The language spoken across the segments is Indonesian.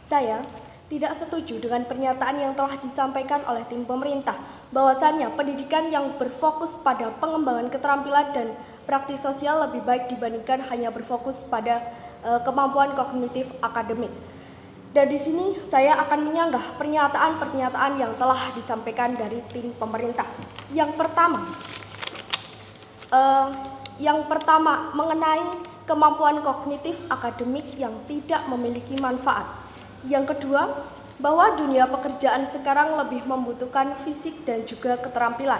Saya tidak setuju dengan pernyataan yang telah disampaikan oleh tim pemerintah bahwasannya pendidikan yang berfokus pada pengembangan keterampilan dan praktik sosial lebih baik dibandingkan hanya berfokus pada kemampuan kognitif akademik. Dan di sini saya akan menyanggah pernyataan-pernyataan yang telah disampaikan dari tim pemerintah. Yang pertama mengenai kemampuan kognitif akademik yang tidak memiliki manfaat. Yang kedua, bahwa dunia pekerjaan sekarang lebih membutuhkan fisik dan juga keterampilan.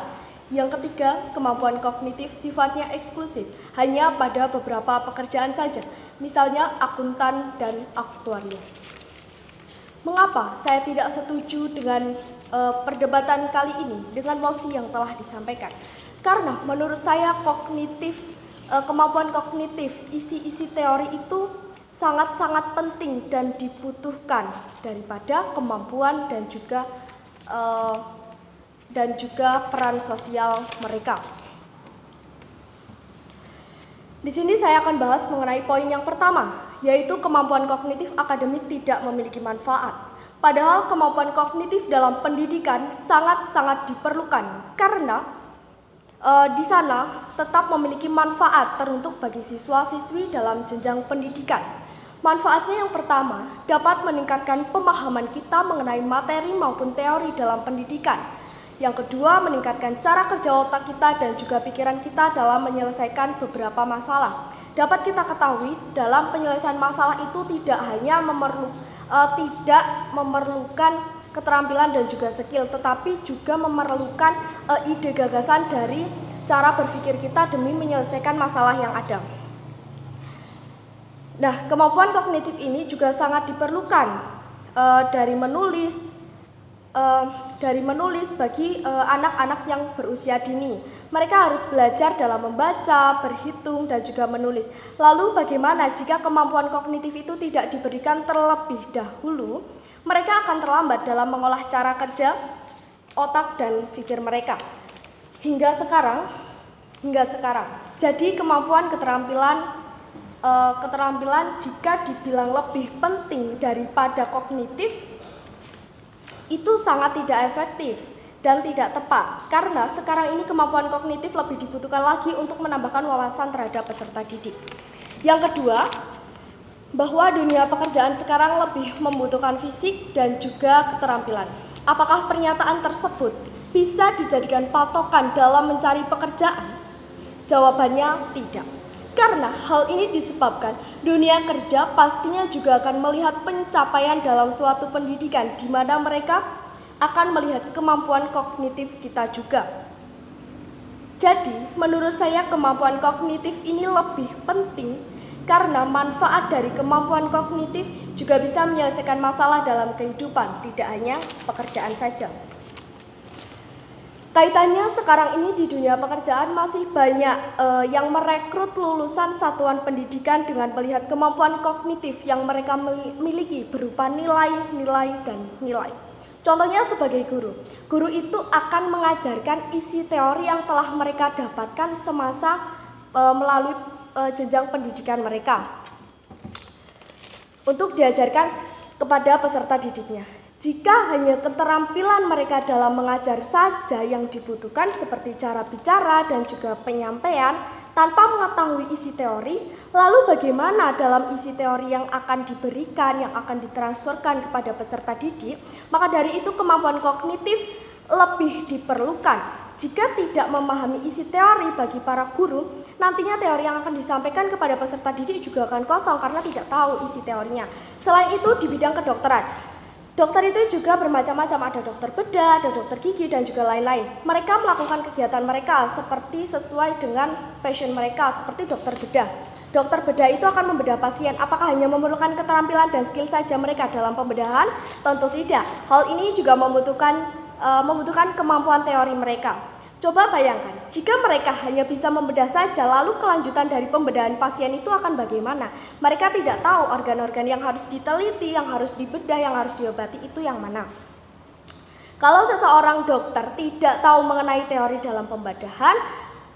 Yang ketiga, kemampuan kognitif sifatnya eksklusif, hanya pada beberapa pekerjaan saja, misalnya akuntan dan aktuaria. Mengapa saya tidak setuju dengan perdebatan kali ini dengan mosi yang telah disampaikan? Karena menurut saya kemampuan kognitif, isi-isi teori itu sangat-sangat penting dan dibutuhkan daripada kemampuan dan juga peran sosial mereka. Di sini saya akan bahas mengenai poin yang pertama, yaitu kemampuan kognitif akademik tidak memiliki manfaat. Padahal kemampuan kognitif dalam pendidikan sangat-sangat diperlukan karena di sana tetap memiliki manfaat teruntuk bagi siswa-siswi dalam jenjang pendidikan. Manfaatnya yang pertama, dapat meningkatkan pemahaman kita mengenai materi maupun teori dalam pendidikan. Yang kedua, meningkatkan cara kerja otak kita dan juga pikiran kita dalam menyelesaikan beberapa masalah. Dapat kita ketahui, dalam penyelesaian masalah itu tidak hanya memerlukan keterampilan dan juga skill, tetapi juga memerlukan ide gagasan dari cara berpikir kita demi menyelesaikan masalah yang ada. Nah, kemampuan kognitif ini juga sangat diperlukan dari menulis bagi anak-anak yang berusia dini. Mereka harus belajar dalam membaca, berhitung, dan juga menulis. Lalu bagaimana jika kemampuan kognitif itu tidak diberikan terlebih dahulu? Mereka akan terlambat dalam mengolah cara kerja, otak, dan pikir mereka. Hingga sekarang, jadi kemampuan keterampilan jika dibilang lebih penting daripada kognitif, itu sangat tidak efektif dan tidak tepat. Karena sekarang ini kemampuan kognitif lebih dibutuhkan lagi untuk menambahkan wawasan terhadap peserta didik. Yang kedua, bahwa dunia pekerjaan sekarang lebih membutuhkan fisik dan juga keterampilan. Apakah pernyataan tersebut bisa dijadikan patokan dalam mencari pekerjaan? Jawabannya tidak. Karena hal ini disebabkan dunia kerja pastinya juga akan melihat pencapaian dalam suatu pendidikan di mana mereka akan melihat kemampuan kognitif kita juga. Jadi, menurut saya kemampuan kognitif ini lebih penting karena manfaat dari kemampuan kognitif juga bisa menyelesaikan masalah dalam kehidupan, tidak hanya pekerjaan saja. Kaitannya sekarang ini di dunia pekerjaan masih banyak yang merekrut lulusan satuan pendidikan dengan melihat kemampuan kognitif yang mereka miliki berupa nilai. Contohnya sebagai guru. Guru itu akan mengajarkan isi teori yang telah mereka dapatkan semasa melalui jenjang pendidikan mereka untuk diajarkan kepada peserta didiknya. Jika hanya keterampilan mereka dalam mengajar saja yang dibutuhkan seperti cara bicara dan juga penyampaian tanpa mengetahui isi teori, lalu bagaimana dalam isi teori yang akan diberikan, yang akan ditransferkan kepada peserta didik? Maka dari itu kemampuan kognitif lebih diperlukan. Jika tidak memahami isi teori bagi para guru, nantinya teori yang akan disampaikan kepada peserta didik juga akan kosong karena tidak tahu isi teorinya. Selain itu di bidang kedokteran, dokter itu juga bermacam-macam, ada dokter bedah, ada dokter gigi, dan juga lain-lain. Mereka melakukan kegiatan mereka seperti sesuai dengan passion mereka, seperti dokter bedah. Dokter bedah itu akan membedah pasien. Apakah hanya memerlukan keterampilan dan skill saja mereka dalam pembedahan? Tentu tidak. Hal ini juga membutuhkan kemampuan teori mereka. Coba bayangkan, jika mereka hanya bisa membedah saja, lalu kelanjutan dari pembedahan pasien itu akan bagaimana? Mereka tidak tahu organ-organ yang harus diteliti, yang harus dibedah, yang harus diobati itu yang mana. Kalau seseorang dokter tidak tahu mengenai teori dalam pembedahan,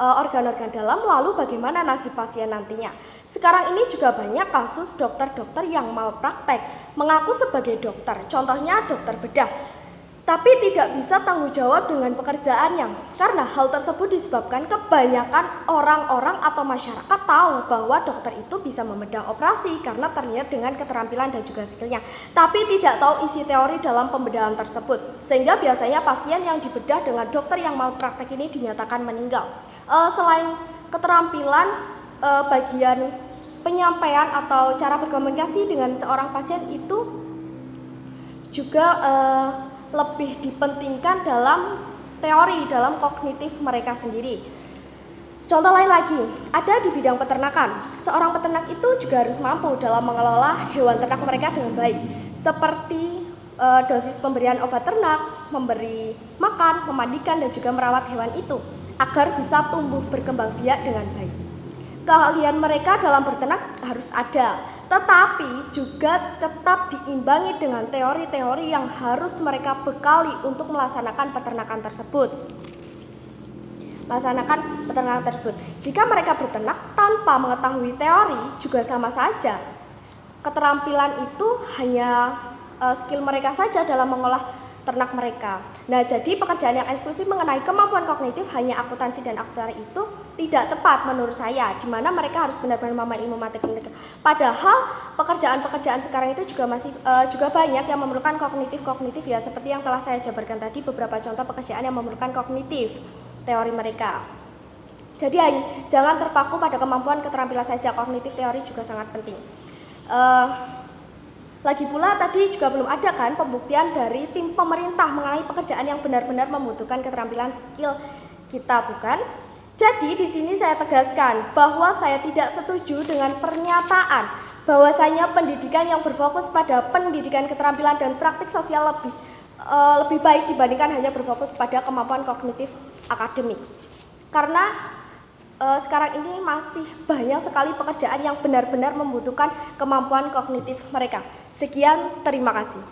organ-organ dalam, lalu bagaimana nasib pasien nantinya. Sekarang ini juga banyak kasus dokter-dokter yang malpraktek mengaku sebagai dokter, contohnya dokter bedah, tapi tidak bisa tanggung jawab dengan pekerjaannya. Karena hal tersebut disebabkan kebanyakan orang-orang atau masyarakat tahu bahwa dokter itu bisa membedah operasi karena terlihat dengan keterampilan dan juga skillnya, tapi tidak tahu isi teori dalam pembedahan tersebut, sehingga biasanya pasien yang dibedah dengan dokter yang malpraktek ini dinyatakan meninggal. Selain keterampilan, bagian penyampaian atau cara berkomunikasi dengan seorang pasien itu juga lebih dipentingkan dalam teori, dalam kognitif mereka sendiri. Contoh lain lagi, ada di bidang peternakan. Seorang peternak itu juga harus mampu dalam mengelola hewan ternak mereka dengan baik, seperti dosis pemberian obat ternak, memberi makan, memandikan, dan juga merawat hewan itu agar bisa tumbuh berkembang biak dengan baik. Keahlian mereka dalam berternak harus ada, tetapi juga tetap diimbangi dengan teori-teori yang harus mereka bekali untuk melaksanakan peternakan tersebut. Jika mereka berternak tanpa mengetahui teori juga sama saja. Keterampilan itu hanya skill mereka saja dalam mengolah ternak mereka. Nah, jadi pekerjaan yang eksklusif mengenai kemampuan kognitif hanya akuntansi dan aktuari itu tidak tepat menurut saya, di mana mereka harus benar-benar memahami ilmu matematika. Padahal pekerjaan-pekerjaan sekarang itu juga banyak yang memerlukan kognitif ya, seperti yang telah saya jabarkan tadi, beberapa contoh pekerjaan yang memerlukan kognitif teori mereka. Jadi jangan terpaku pada kemampuan keterampilan saja, kognitif teori juga sangat penting. Lagi pula tadi juga belum ada kan pembuktian dari tim pemerintah mengenai pekerjaan yang benar-benar membutuhkan keterampilan skill kita, bukan? Jadi di sini saya tegaskan bahwa saya tidak setuju dengan pernyataan bahwasanya pendidikan yang berfokus pada pendidikan keterampilan dan praktik sosial lebih baik dibandingkan hanya berfokus pada kemampuan kognitif akademik. Karena sekarang ini masih banyak sekali pekerjaan yang benar-benar membutuhkan kemampuan kognitif mereka. Sekian, terima kasih.